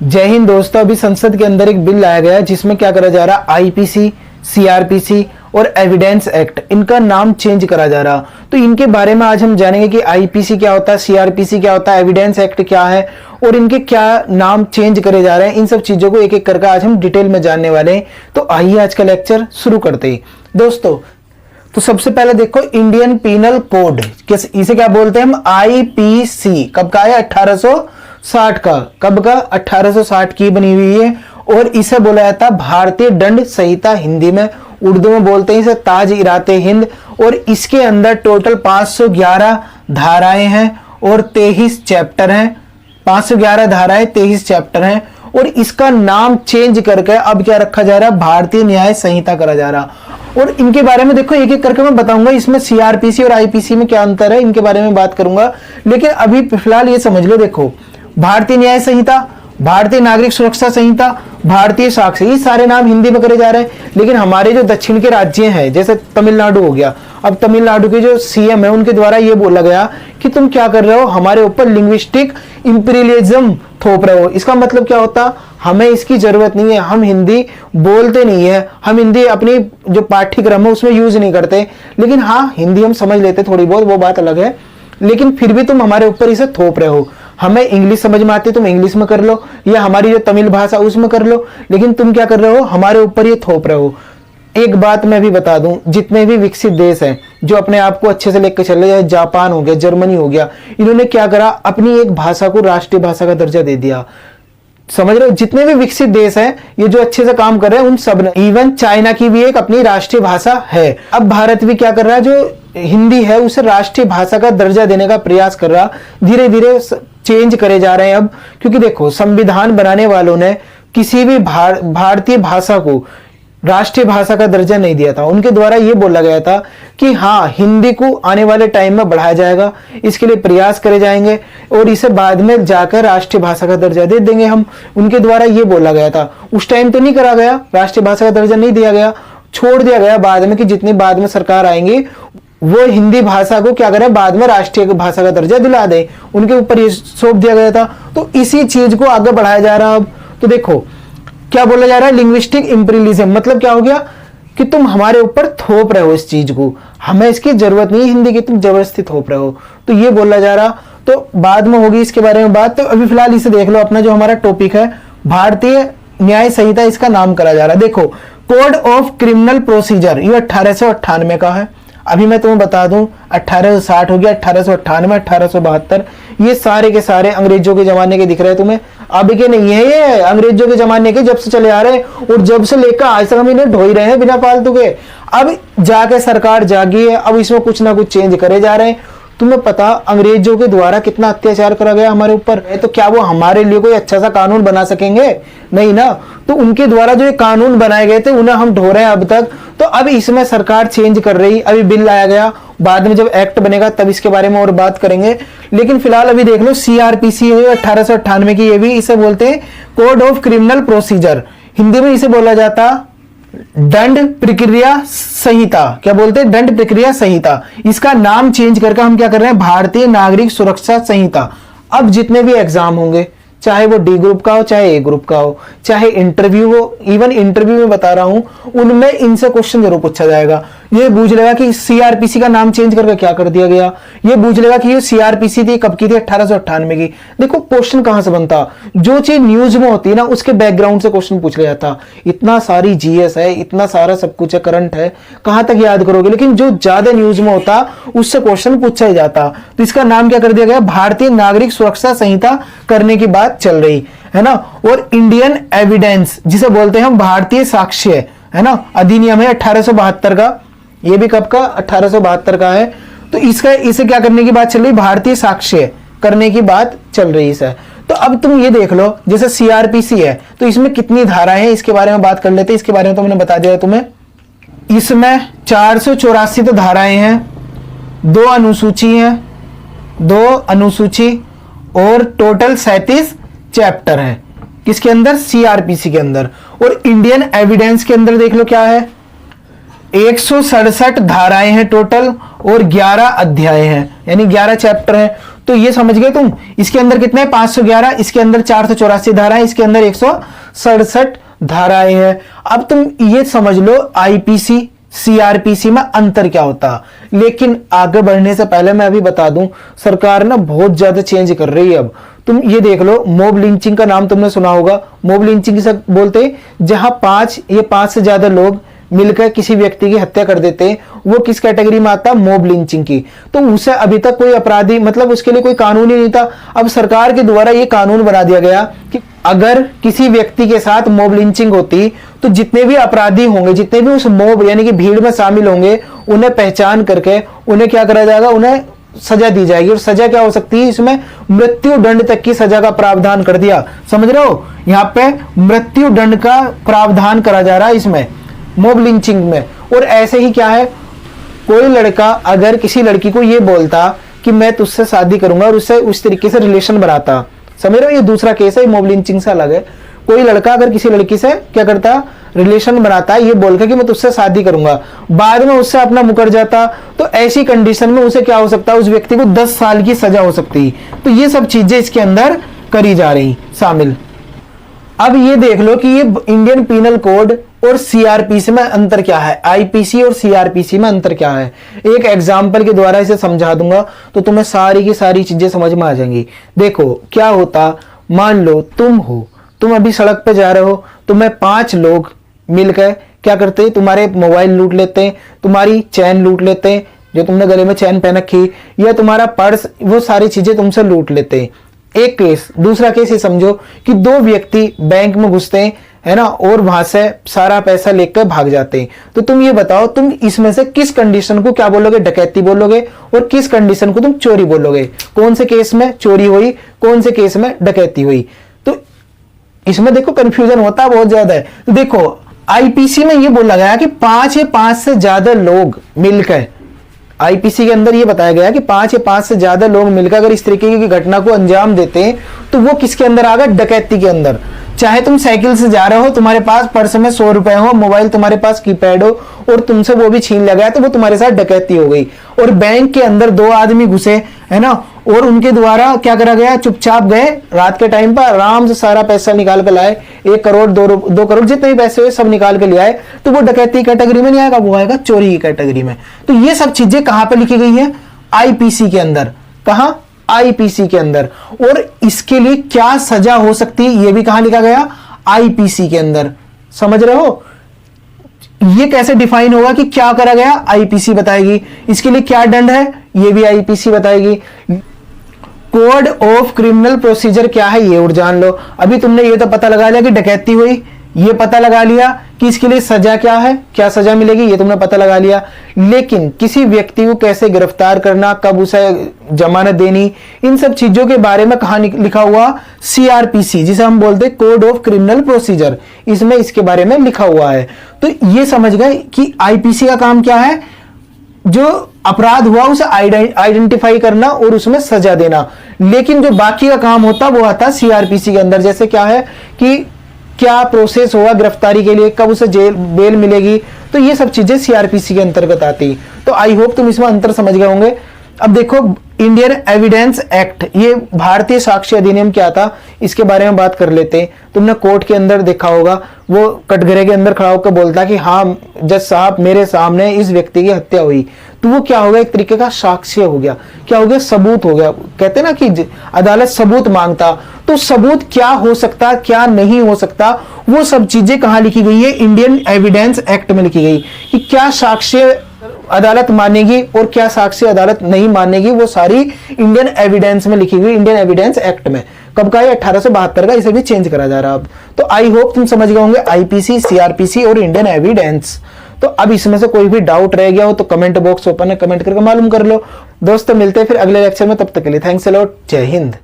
जय हिंद दोस्तों। अभी संसद के अंदर एक बिल लाया गया है जिसमें क्या करा जा रहा है, आईपीसी, सीआरपीसी और एविडेंस एक्ट, इनका नाम चेंज करा जा रहा। तो इनके बारे में आज हम जानेंगे कि आईपीसी क्या होता है, सीआरपीसी क्या होता है, एविडेंस एक्ट क्या है और इनके क्या नाम चेंज करे जा रहे हैं। इन सब चीजों को एक एक करके आज हम डिटेल में जानने वाले हैं। तो आइए आज का लेक्चर शुरू करते हैं दोस्तों। तो सबसे पहले देखो, इंडियन पीनल कोड, इसे क्या बोलते हैं हम, आईपीसी। कब का है? 1860 का। कब का? 1860 की बनी हुई है और इसे बोला जाता है भारतीय दंड संहिता। हिंदी में, उर्दू में बोलते हैं इसे ताज इराते हिंद। और इसके अंदर टोटल 511 धाराएं हैं और 23 चैप्टर हैं। 511 धाराएं, 23 चैप्टर हैं और इसका नाम चेंज करके अब क्या रखा जा रहा है, भारतीय न्याय संहिता करा जा रहा। और इनके बारे में देखो एक एक करके मैं बताऊंगा, इसमें सीआरपीसी और आईपीसी में क्या अंतर है, इनके बारे में बात करूंगा। लेकिन अभी फिलहाल ये समझ लो, देखो भारतीय न्याय संहिता, भारतीय नागरिक सुरक्षा संहिता, भारतीय साक्ष्य, ये सारे नाम हिंदी में करे जा रहे हैं। लेकिन हमारे जो दक्षिण के राज्य हैं, जैसे तमिलनाडु हो गया, अब तमिलनाडु के जो सीएम है उनके द्वारा ये बोला गया कि तुम क्या कर रहे हो, हमारे ऊपर लिंग्विस्टिक इंपीरियलिज्म थोप रहे हो। इसका मतलब क्या होता, हमें इसकी जरूरत नहीं है, हम हिंदी बोलते नहीं है, हम हिंदी अपनी जो पाठ्यक्रम है उसमें यूज नहीं करते। लेकिन हाँ, हिंदी हम समझ लेते थोड़ी बहुत, वो बात अलग है। लेकिन फिर भी तुम हमारे ऊपर इसे थोप रहे हो। हमें इंग्लिश समझ में आती, तुम इंग्लिश में कर लो, या हमारी जो तमिल भाषा उसमें कर लो, लेकिन तुम क्या कर रहे हो, हमारे ऊपर ये थोप रहे हो। एक बात मैं भी बता दूं, जितने भी विकसित देश हैं जो अपने आप को अच्छे से लेकर चल रहे हैं, जापान हो गया, जर्मनी हो गया, इन्होंने क्या करा, अपनी एक भाषा को राष्ट्रीय भाषा का दर्जा दे दिया। समझ रहे हो, जितने भी विकसित देश हैं ये जो अच्छे से काम कर रहे हैं उन सब ने, इवन चाइना की भी एक अपनी राष्ट्रीय भाषा है। अब भारत भी क्या कर रहा है, जो हिंदी है उसे राष्ट्रीय भाषा का दर्जा देने का प्रयास कर रहा। धीरे धीरे चेंज करे जा रहे हैं अब, क्योंकि देखो संविधान बनाने वालों ने किसी भी भारतीय भाषा को राष्ट्रीय भाषा का दर्जा नहीं दिया था। उनके द्वारा यह बोला गया था कि हाँ, हिंदी को आने वाले टाइम में बढ़ाया जाएगा, इसके लिए प्रयास करे जाएंगे और इसे बाद में जाकर राष्ट्रीय भाषा का दर्जा दे देंगे हम। उनके द्वारा यह बोला गया था। उस टाइम तो नहीं करा गया, राष्ट्रीय भाषा का दर्जा नहीं दिया गया, छोड़ दिया गया बाद में कि जितनी बाद में सरकार आएंगी वो हिंदी भाषा को क्या करें, बाद में राष्ट्रीय भाषा का दर्जा दिला दे। उनके ऊपर ये सौंप दिया गया था। तो इसी चीज को आगे बढ़ाया जा रहा है अब। तो देखो क्या बोला जा रहा है, लिंग्विस्टिक इंपीरियलिज्म। मतलब क्या हो गया कि तुम हमारे ऊपर थोप रहे हो इस चीज को, हमें इसकी जरूरत नहीं है हिंदी की, तुम जबरदस्ती थोप रहे हो। तो ये बोला जा रहा, तो बाद में होगी इसके बारे में बात। तो अभी फिलहाल इसे देख लो, अपना जो हमारा टॉपिक है भारतीय न्याय संहिता, इसका नाम करा जा रहा है। देखो, कोड ऑफ क्रिमिनल प्रोसीजर, ये 1898 का है। अभी मैं तुम्हें बता दूं, 1860 हो गया, 1898, 1872, ये सारे के सारे अंग्रेजों के जमाने के दिख रहे हैं तुम्हें, अभी के नहीं है, ये अंग्रेजों के जमाने के, जब से चले आ रहे हैं और जब से लेकर आज तक हम इन्हें ढोई रहे हैं बिना फालतू के। अब जाके सरकार जागी है, अब इसमें कुछ ना कुछ चेंज करे जा रहे हैं। तुम्हें पता अंग्रेजों के द्वारा कितना अत्याचार करा गया हमारे ऊपर, तो क्या वो हमारे लिए कोई अच्छा सा कानून बना सकेंगे? नहीं ना। तो उनके द्वारा जो ये कानून बनाए गए थे उन्हें हम ढो रहे हैं अब तक। तो अब इसमें सरकार चेंज कर रही, अभी बिल लाया गया, बाद में जब एक्ट बनेगा तब इसके बारे में और बात करेंगे। लेकिन फिलहाल अभी देख लो, सीआरपीसी है 1898 की, ये भी इसे बोलते हैं code of criminal procedure. Hindi में इसे बोला जाता दंड प्रक्रिया संहिता। क्या बोलते हैं? दंड प्रक्रिया संहिता। इसका नाम चेंज करके हम क्या कर रहे हैं, भारतीय नागरिक सुरक्षा संहिता। अब जितने भी एग्जाम होंगे, चाहे वो डी ग्रुप का हो, चाहे ए ग्रुप का हो, चाहे इंटरव्यू हो, इवन इंटरव्यू में बता रहा हूं, उनमें इनसे क्वेश्चन जरूर पूछा जाएगा। ये पूछ लेगा कि सीआरपीसी का नाम चेंज करके क्या कर दिया गया। ये पूछ लेगा कि ये सीआरपीसी थी, कब की थी, 1898 की। देखो क्वेश्चन कहां से बनता, जो चीज न्यूज में होती है ना उसके बैकग्राउंड से क्वेश्चन पूछ लिया जाता। इतना सारी जीएस है, इतना सारा सब कुछ है, करंट है, कहां तक याद करोगे। लेकिन जो ज्यादा न्यूज में होता उससे क्वेश्चन पूछा ही जाता। तो इसका नाम क्या कर दिया गया, भारतीय नागरिक सुरक्षा संहिता करने की बात चल रही है ना। और इंडियन एविडेंस, जिसे बोलते हैं हम भारतीय साक्ष्य, है ना, अधिनियम है 1872 का। ये भी कब का? 1872 का है। तो इसे क्या करने की बात चल रही, भारतीय साक्ष्य करने की बात चल रही है। तो अब तुम ये देख लो, जैसे सीआरपीसी है तो इसमें कितनी धाराएं हैं, इसके बारे में बात कर लेते हैं। इसके बारे में तो मैंने बता दिया तुम्हें। इसमें 484 तो धाराएं हैं, 2 अनुसूची हैं, 2 अनुसूची और टोटल 37 चैप्टर है। किसके अंदर? सीआरपीसी के अंदर। और इंडियन एविडेंस के अंदर देख लो क्या है, 167 धाराएं हैं टोटल और 11 अध्याय हैं, यानी 11 चैप्टर हैं। तो ये समझ गए तुम, इसके अंदर कितने 511, इसके अंदर 484 धाराएं, इसके अंदर 167 धाराएं हैं। अब तुम ये समझ लो आईपीसी सीआरपीसी में अंतर क्या होता। लेकिन आगे बढ़ने से पहले मैं अभी बता दूं, सरकार ना बहुत ज्यादा चेंज कर रही है। अब तुम ये देख लो, मॉब लिंचिंग का नाम तुमने सुना होगा। मॉब लिंचिंग से बोलते जहां 5 से ज्यादा लोग मिलकर किसी व्यक्ति की हत्या कर देते हैं, वो किस कैटेगरी में आता है, मॉब लिंचिंग की। तो उसे अभी तक कोई अपराधी, मतलब उसके लिए कोई कानून ही नहीं था। अब सरकार के द्वारा ये कानून बना दिया गया कि अगर किसी व्यक्ति के साथ मॉब लिंचिंग होती तो जितने भी अपराधी होंगे, जितने भी उस मॉब यानी कि भीड़ में शामिल होंगे, उन्हें पहचान करके उन्हें क्या करा जाएगा, उन्हें सजा दी जाएगी। और सजा क्या हो सकती है, इसमें मृत्यु दंड तक की सजा का प्रावधान कर दिया। समझ रहे हो, यहां पे मृत्यु दंड का प्रावधान करा जा रहा है इसमें मॉब लिंचिंग में। और ऐसे ही क्या है, कोई लड़का अगर किसी लड़की को ये बोलता कि मैं तुझसे शादी करूंगा और उससे उस तरीके से रिलेशन बनाता, समझ रहे हो, ये दूसरा केस है, मॉब लिंचिंग से अलग है। कोई लड़का अगर किसी लड़की से क्या करता, रिलेशन बनाता है, ये बोलकर कि मैं तुझसे शादी करूंगा, बाद में उससे अपना मुकर जाता, तो ऐसी कंडीशन में उसे क्या हो सकता है, उस व्यक्ति को 10 साल की सजा हो सकती है। तो ये सब चीजें इसके अंदर करी जा रही शामिल। अब ये देख लो कि ये इंडियन पीनल कोड और सीआरपीसी में अंतर क्या है, आईपीसी और सीआरपीसी में अंतर क्या है। एक एग्जांपल के द्वारा इसे समझा दूंगा तो तुम्हें सारी की सारी चीजें समझ में आ जाएंगी। देखो क्या होता, मान लो तुम अभी सड़क पे जा रहे हो, तुम्हें 5 लोग मिलकर क्या करते हैं, तुम्हारे मोबाइल लूट लेते हैं, तुम्हारी चैन लूट लेते हैं, जो तुमने गले में चैन पहन रखी, या तुम्हारा पर्स, वो सारी चीजें तुमसे लूट लेते हैं। एक केस। दूसरा केस ये समझो कि 2 व्यक्ति बैंक में घुसते हैं, है ना, और वहां से सारा पैसा लेकर भाग जाते हैं। तो तुम ये बताओ, तुम इसमें से किस कंडीशन को क्या बोलोगे, डकैती बोलोगे, और किस कंडीशन को तुम चोरी बोलोगे। कौन से केस में चोरी हुई, कौन से केस में डकैती हुई। तो इसमें देखो कंफ्यूजन होता है बहुत ज्यादा है। तो देखो आईपीसी में ये बोला गया कि 5 से ज्यादा लोग मिलकर, आईपीसी के अंदर ये बताया गया कि 5 से ज्यादा लोग मिलकर अगर इस तरीके की घटना को अंजाम देते हैं तो वो किसके अंदर आ गया, डकैती के अंदर। चाहे तुम साइकिल से जा रहे हो, तुम्हारे पास पर्स में 100 रुपए हो, मोबाइल तुम्हारे पास कीपैड हो, और तुमसे वो भी छीन लिया गया, तो वो तुम्हारे साथ डकैती हो गई। और बैंक के अंदर 2 आदमी घुसे, है ना, और उनके द्वारा क्या करा गया, चुपचाप गए रात के टाइम पर, आराम से सारा पैसा निकाल कर लाए, 1 करोड़ 2 करोड़ जितने भी पैसे हुए सब निकाल के ले आए। तो वो डकैती कैटेगरी में नहीं आएगा, वो आएगा चोरी की कैटेगरी में। तो ये सब चीजें कहां पर लिखी गई है, आईपीसी के अंदर। कहां, आईपीसी के अंदर। और इसके लिए क्या सजा हो सकती है, ये भी कहां लिखा गया, आईपीसी के अंदर। समझ रहे हो, ये कैसे डिफाइन होगा कि क्या करा गया, आईपीसी बताएगी। इसके लिए क्या दंड है, ये भी आईपीसी बताएगी। कोड ऑफ क्रिमिनल प्रोसीजर क्या है, ये और जान लो। अभी तुमने ये तो पता लगा लिया कि डकैती हुई, ये पता लगा लिया कि इसके लिए सजा क्या है, क्या सजा मिलेगी, ये तुमने पता लगा लिया। लेकिन किसी व्यक्ति को कैसे गिरफ्तार करना, कब उसे जमानत देनी, इन सब चीजों के बारे में कहां लिखा हुआ, सीआरपीसी, जिसे हम बोलते हैं कोड ऑफ क्रिमिनल प्रोसीजर, इसमें इसके बारे में लिखा हुआ है। तो ये समझ गए कि आईपीसी का काम क्या है, जो अपराध हुआ उसे आइडेंटिफाई करना और उसमें सजा देना। लेकिन जो बाकी का काम होता वो आता सीआरपीसी के अंदर। जैसे क्या है कि क्या प्रोसेस होगा गिरफ्तारी के लिए, कब उसे बेल मिलेगी, तो ये सब चीजें सीआरपीसी के अंतर्गत आती। तो आई होप तुम इसमें अंतर समझ गए होंगे। अब देखो इंडियन एविडेंस एक्ट, ये भारतीय साक्ष्य अधिनियम क्या था, इसके बारे में बात कर लेते हैं। तुमने कोर्ट के अंदर देखा होगा, वो कटघरे के अंदर खड़ा होकर बोलता कि हाँ जज साहब मेरे सामने इस व्यक्ति की हत्या हुई, तो वो क्या हो गया, एक तरीके का साक्ष्य हो गया, क्या हो गया, सबूत हो गया। कहते हैं ना कि अदालत सबूत मांगता, तो सबूत क्या हो सकता, क्या नहीं हो सकता, वो सब चीजें कहां लिखी गई है, इंडियन एविडेंस एक्ट में लिखी गई कि क्या साक्ष्य अदालत मानेगी और क्या साक्ष्य अदालत नहीं मानेगी, वो सारी इंडियन एविडेंस में लिखी गई, इंडियन एविडेंस एक्ट में। कब का है, 1872 का, इसे भी चेंज करा जा रहा है अब। तो आई होप तुम समझ गए होंगे आईपीसी, सीआरपीसी और इंडियन एविडेंस। तो अब इसमें से कोई भी डाउट रह गया हो तो कमेंट बॉक्स ओपन है, कमेंट करके मालूम कर लो। दोस्तों मिलते हैं फिर अगले लेक्चर में, तब तक के लिए थैंक्स अ लॉट, जय हिंद।